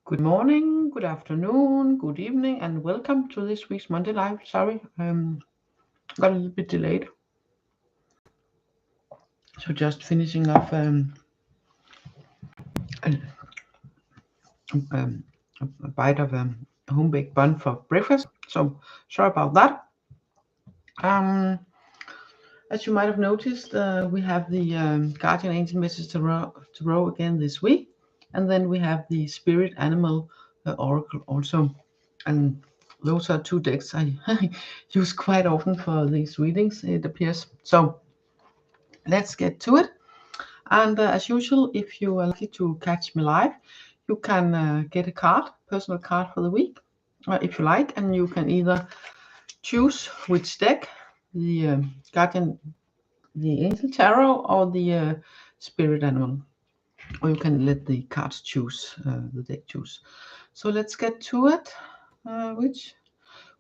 Good morning, good afternoon, good evening, and welcome to this week's Monday Live. Sorry, got a little bit delayed. So just finishing off a bite of a home-baked bun for breakfast. So sorry about that. As you might have noticed, we have the Guardian Angel Message Tarot again this week, and then we have the Spirit Animal Oracle also. And those are two decks I use quite often for these readings, it appears. So let's get to it. And as usual, if you are lucky to catch me live, you can get a card, personal card for the week, if you like, and you can either choose which deck, the Guardian, the Angel Tarot, or the Spirit Animal, or you can let the cards choose, the deck choose. So let's get to it. Which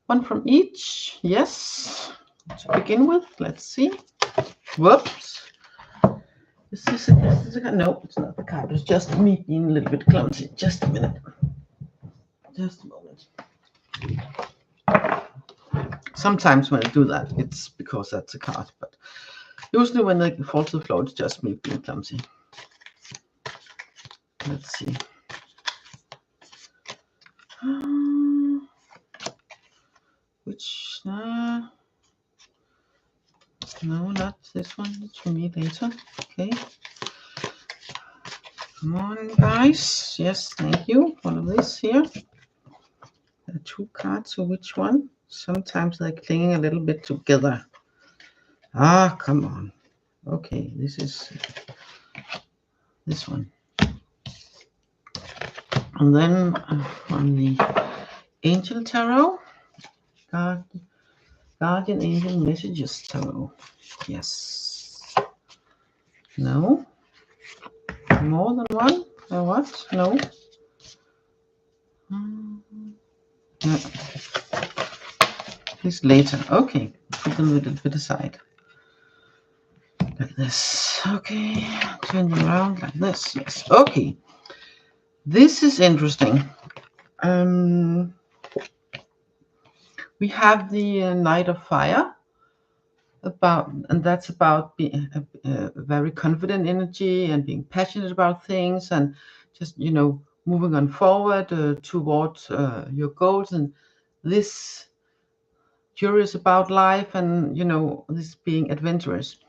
one from each? Yes. To begin with, let's see. Whoops. Is this a card? No, it's not the card. It's just me being a little bit clumsy. Just a minute. Just a moment. Sometimes when I do that, it's because that's a card, but usually when they fall to the floor, it's just me being clumsy. Let's see. Which? No, not this one. It's for me later. Okay. Good morning, guys. Yes, thank you. All of this here. There are two cards, so which one? Sometimes they're clinging a little bit together. Ah, come on. Okay, this is this one. And then on the Angel Tarot, Guardian Angel Messages Tarot. Yes. No. More than one? Or what? No. Yeah. Please later. Okay. Put them a little bit aside. Like this. Okay. Turn them around like this. Yes. Okay. This is interesting. We have the Knight of Fire. And that's about being a very confident energy and being passionate about things and just moving on forward towards your goals, and this curious about life, and this being adventurous.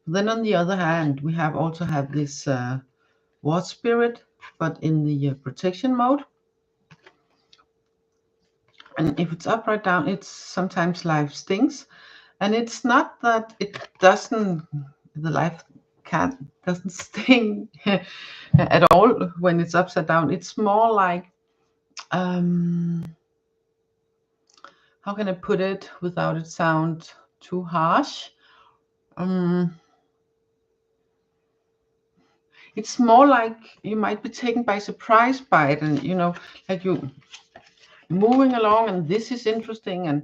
Then on the other hand, we also have this war spirit, but in the protection mode. And if it's upside down, it's sometimes life stings. And it's not that it doesn't, the life doesn't sting at all when it's upside down. It's more like, how can I put it without it sound too harsh? It's more like you might be taken by surprise by it, and like you moving along, and this is interesting, and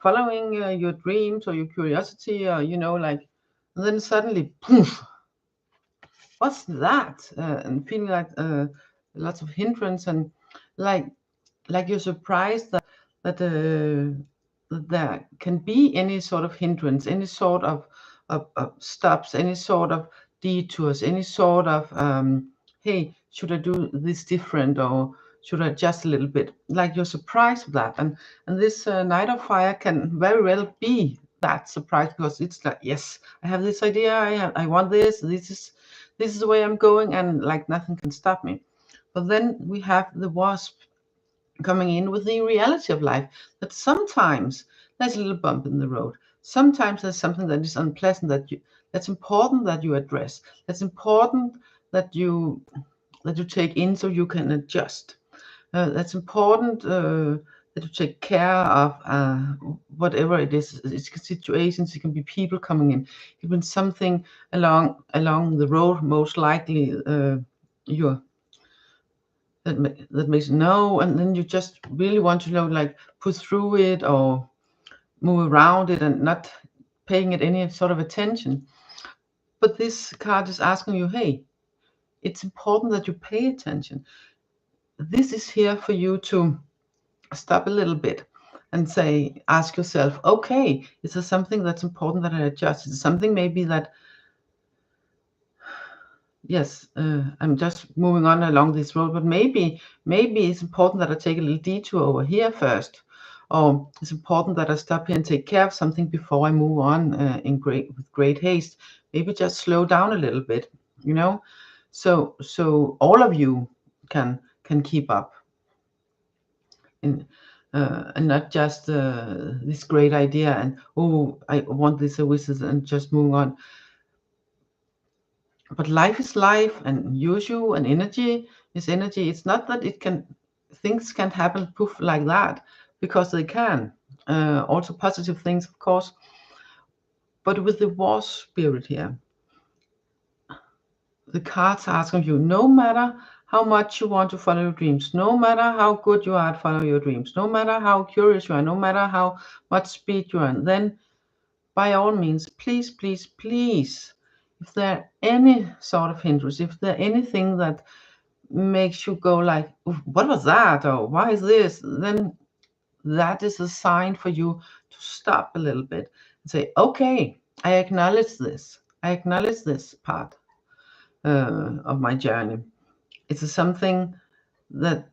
following your dreams or your curiosity, or and then suddenly poof, what's that? And feeling like lots of hindrance, and like you're surprised that there can be any sort of hindrance, any sort of stops, any sort of detours, any sort of hey, should I do this different, or should I adjust a little bit? Like you're surprised with that, and this Knight of Fire can very well be that surprise, because it's like, yes, I have this idea, I want this. This is the way I'm going, and like nothing can stop me. But then we have the Wasp coming in with the reality of life, that sometimes there's a little bump in the road. Sometimes there's something that is unpleasant that's important that you address. That's important that you take in so you can adjust. That's important that you take care of whatever it is. It's situations. It can be people coming in. It can be something along the road. Most likely, that makes no, and then you just really want to like push through it or move around it and not paying it any sort of attention. But this card is asking you, hey, it's important that you pay attention. this is here for you to stop a little bit and say, ask yourself, okay, is there something that's important that I adjust? Is it something maybe that, yes, I'm just moving on along this road, but maybe it's important that I take a little detour over here first, or it's important that I stop here and take care of something before I move on with great haste. Maybe just slow down a little bit, you know, so all of you can keep up in. And not just this great idea and, oh, I want this or this and just moving on. But life is life, and you and energy is energy. It's not that things can't happen poof like that, because they can. Also positive things, of course. But with the war spirit here, the cards are asking you, no matter how much you want to follow your dreams, no matter how good you are at following your dreams, no matter how curious you are, no matter how much speed you are, then by all means, please, please, please, if there are any sort of hindrance, if there anything that makes you go like, what was that, or why is this, then that is a sign for you to stop a little bit and say, okay, I acknowledge this part of my journey. It's something that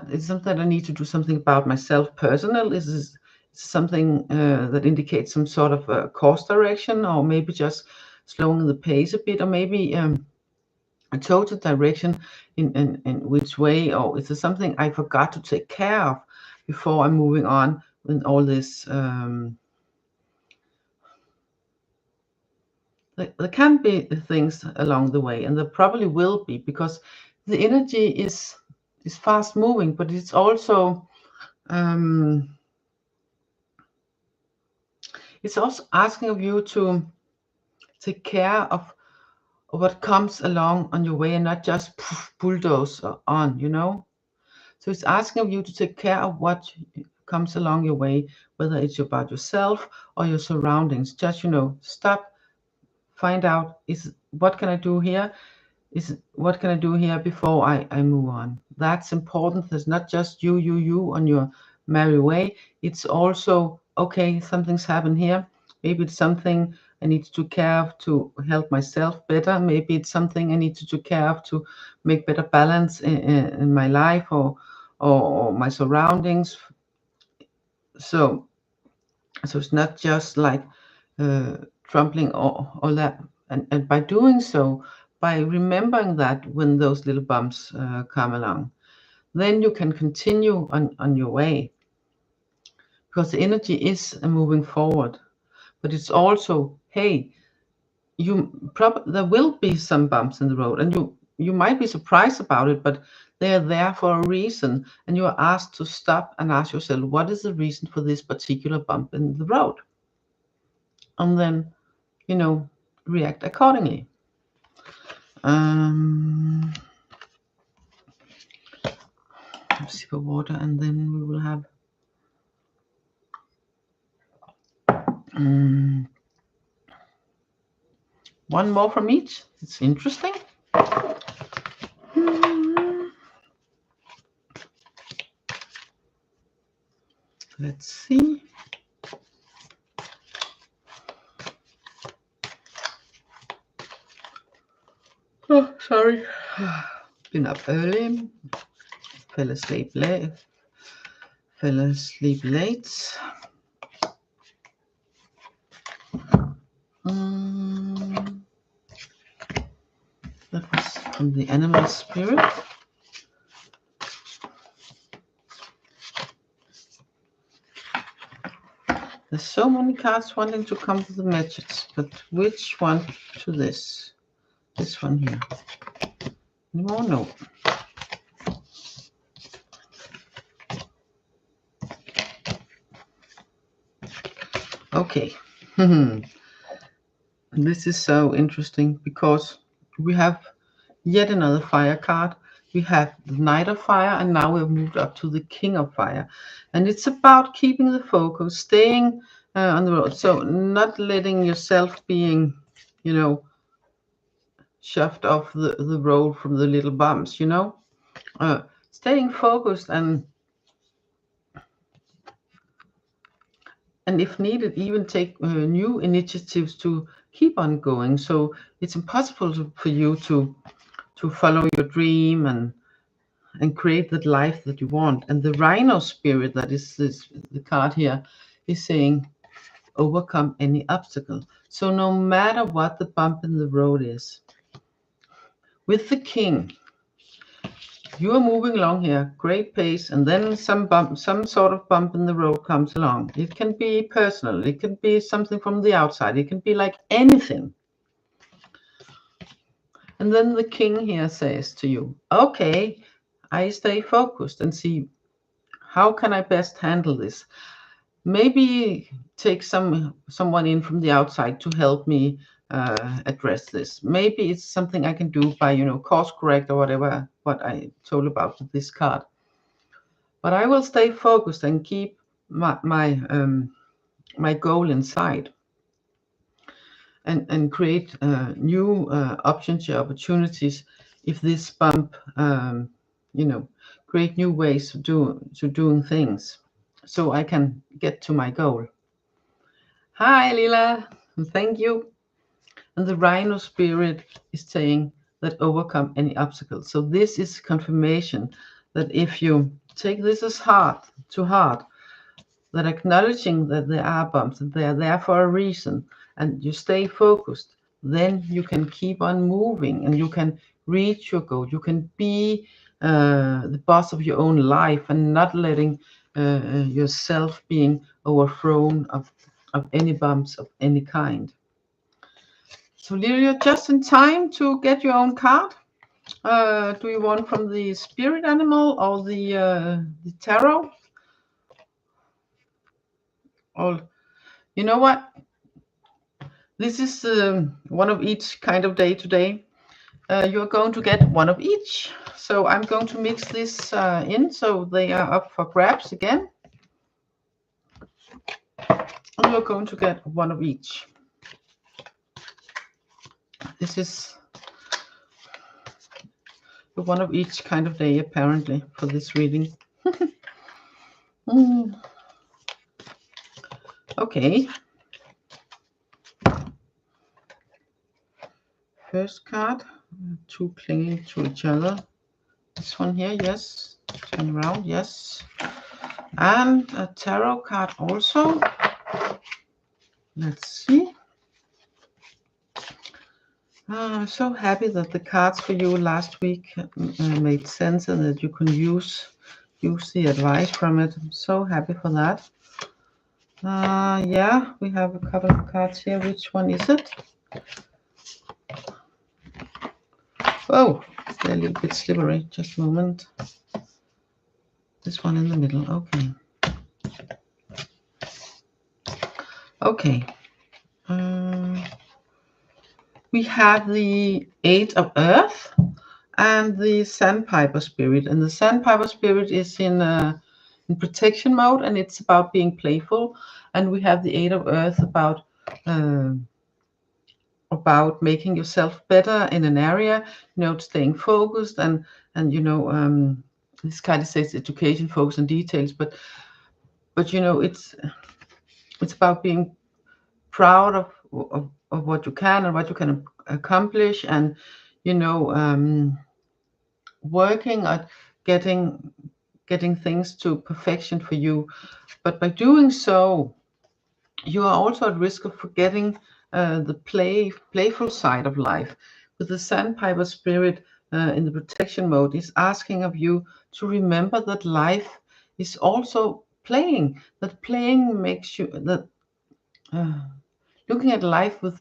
it's something that I need to do something about myself personal. Is something that indicates some sort of a course direction, or maybe just slowing the pace a bit, or maybe a total direction in which way, or is there something I forgot to take care of before I'm moving on with all this? There can be things along the way, and there probably will be, because the energy is fast moving, but it's also asking of you to take care of what comes along on your way, and not just bulldoze on, you know. So it's asking of you to take care of what comes along your way, whether it's about yourself or your surroundings. Just, stop, find out, what can I do here? What can I do here before I move on? That's important. There's not just you on your merry way. It's also, okay, something's happened here. Maybe it's something I need to take care of to help myself better. Maybe it's something I need to take care of to make better balance in my life or my surroundings. So it's not just like trampling all that. And by doing so, by remembering that when those little bumps come along, then you can continue on your way, because the energy is moving forward. But it's also, hey, there will be some bumps in the road, and you might be surprised about it, but they are there for a reason, and you are asked to stop and ask yourself, what is the reason for this particular bump in the road? And then, react accordingly. Sip of water, and then we will have one more from each. It's interesting. Let's see. Oh, sorry. Been up early. Fell asleep late. That was from the animal spirit. There's so many cards wanting to come to the message, but which one to this? This one here. No, no. Okay. This is so interesting, because we have yet another fire card. We have the Knight of Fire, and now we've moved up to the King of Fire. And it's about keeping the focus, staying on the road. So not letting yourself being, shoved off the road from the little bumps, staying focused, and if needed, even take new initiatives to keep on going. So it's impossible for you to follow your dream and create that life that you want. And the Rhino spirit, that is the card here, is saying overcome any obstacle. So no matter what the bump in the road is, with the King, you are moving along here, great pace, and then some sort of bump in the road comes along. It can be personal, it can be something from the outside, it can be like anything. And then the King here says to you, okay, I stay focused and see how can I best handle this. Maybe take someone in from the outside to help me address this. Maybe it's something I can do by, course correct or whatever, what I told about with this card. But I will stay focused and keep my goal in sight, and create new options, opportunities. If this bump, create new ways to doing things, so I can get to my goal. Hi, Lila. Thank you. And the Rhino spirit is saying that overcome any obstacles. So this is confirmation that if you take this as to heart, that acknowledging that there are bumps, that they are there for a reason, and you stay focused, then you can keep on moving and you can reach your goal. You can be the boss of your own life and not letting yourself being overthrown of any bumps of any kind. So Lily, you're just in time to get your own card. Do you want from the spirit animal or the tarot? Or you know what? This is one of each kind of day today. You're going to get one of each. So I'm going to mix this in so they are up for grabs again. And you're going to get one of each. This is one of each kind of day, apparently, for this reading. Okay. First card, two clinging to each other. This one here, yes. Turn around, yes. And a tarot card also. Let's see. I'm so happy that the cards for you last week made sense and that you can use the advice from it. I'm so happy for that. Yeah, we have a couple of cards here. Which one is it? Oh, they're a little bit slippery. Just a moment. This one in the middle. Okay. Okay. We have the Eight of Earth and the Sandpiper spirit. And the Sandpiper spirit is in protection mode, and it's about being playful. And we have the Eight of Earth about making yourself better in an area, staying focused and this kind of says education, focus, and details, but it's about being proud of what you can and what you can accomplish, and working at getting things to perfection for you. But by doing so, you are also at risk of forgetting the playful side of life. With the Sandpiper spirit in the protection mode is asking of you to remember that life is also playing. That playing makes you looking at life with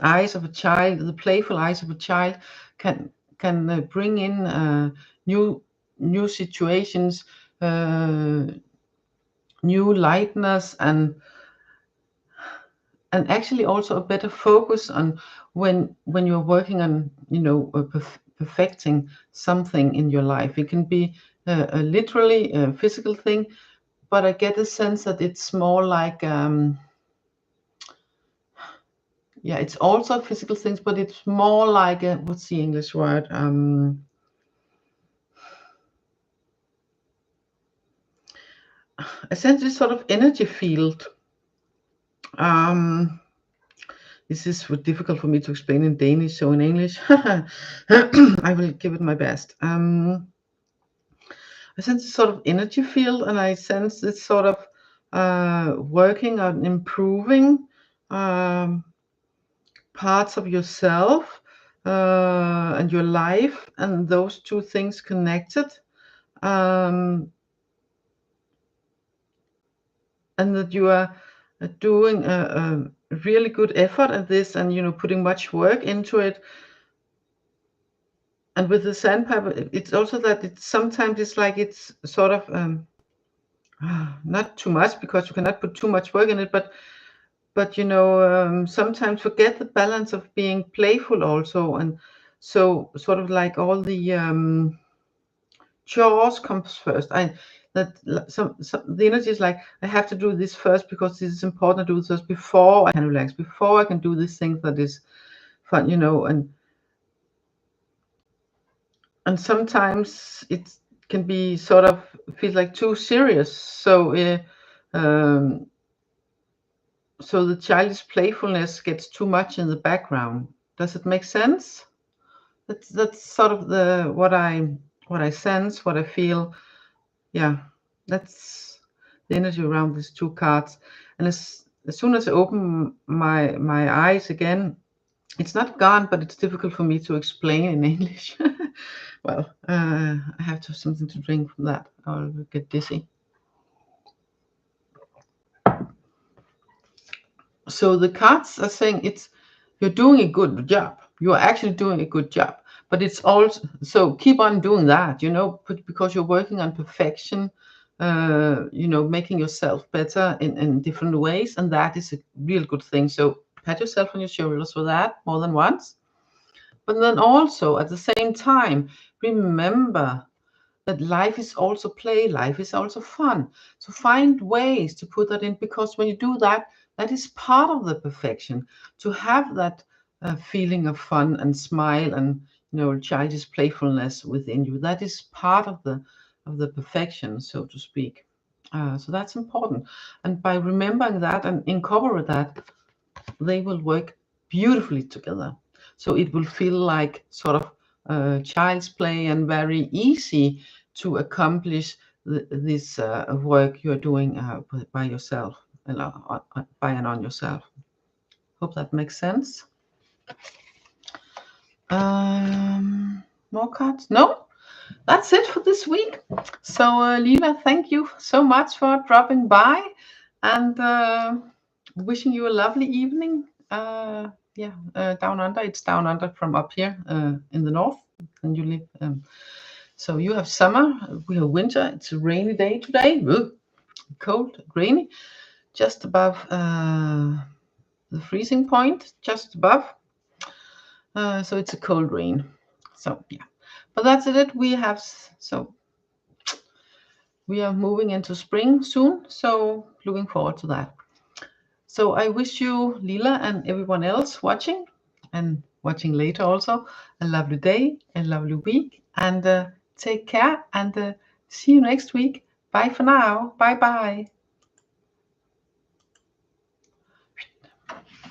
eyes of a child, the playful eyes of a child can bring in new situations, new lightness, and actually also a better focus on when you're working on perfecting something in your life. It can be a literally a physical thing, but I get a sense that it's more like it's also physical things, but it's more like what's the English word? I sense this sort of energy field. This is difficult for me to explain in Danish, so in English I will give it my best. I sense this sort of energy field, and I sense this sort of working on improving parts of yourself and your life, and those two things connected, and that you are doing a really good effort at this, and putting much work into it. And with the sandpaper, it's also that sometimes it's like it's sort of not too much, because you cannot put too much work in it, but sometimes forget the balance of being playful also, and so sort of like all the chores comes first. The energy is like, I have to do this first because this is important to do this first before I can relax, before I can do this thing that is fun, and sometimes it can be sort of feel like too serious. So so the childish playfulness gets too much in the background. Does it make sense? That's sort of what I sense, what I feel. Yeah, that's the energy around these two cards. And as soon as I open my eyes again, it's not gone, but it's difficult for me to explain in English. Well, I have to have something to drink from that. I'll get dizzy. So the cards are saying you're doing a good job. You are actually doing a good job. But it's also, so keep on doing that, because you're working on perfection, making yourself better in different ways. And that is a real good thing. So pat yourself on your shoulders for that more than once. But then also at the same time, remember that life is also play, life is also fun. So find ways to put that in, because when you do that, that is part of the perfection. To have that feeling of fun and smile and childish playfulness within you, that is part of the perfection, so to speak. So that's important. And by remembering that and incorporate that, they will work beautifully together. So it will feel like sort of child's play and very easy to accomplish this work you're doing by yourself, by and on yourself. Hope that makes sense. More cards? No? That's it for this week. So Lila, thank you so much for dropping by, and wishing you a lovely evening. Down under. It's down under from up here in the north, and you live. So you have summer, we have winter. It's a rainy day today. Ooh, cold, rainy, just above the freezing point, just above. So it's a cold rain. So yeah, but that's it. We are moving into spring soon. So looking forward to that. So I wish you, Lila, and everyone else watching and watching later also, a lovely day, a lovely week, and take care, and see you next week. Bye for now. Bye bye.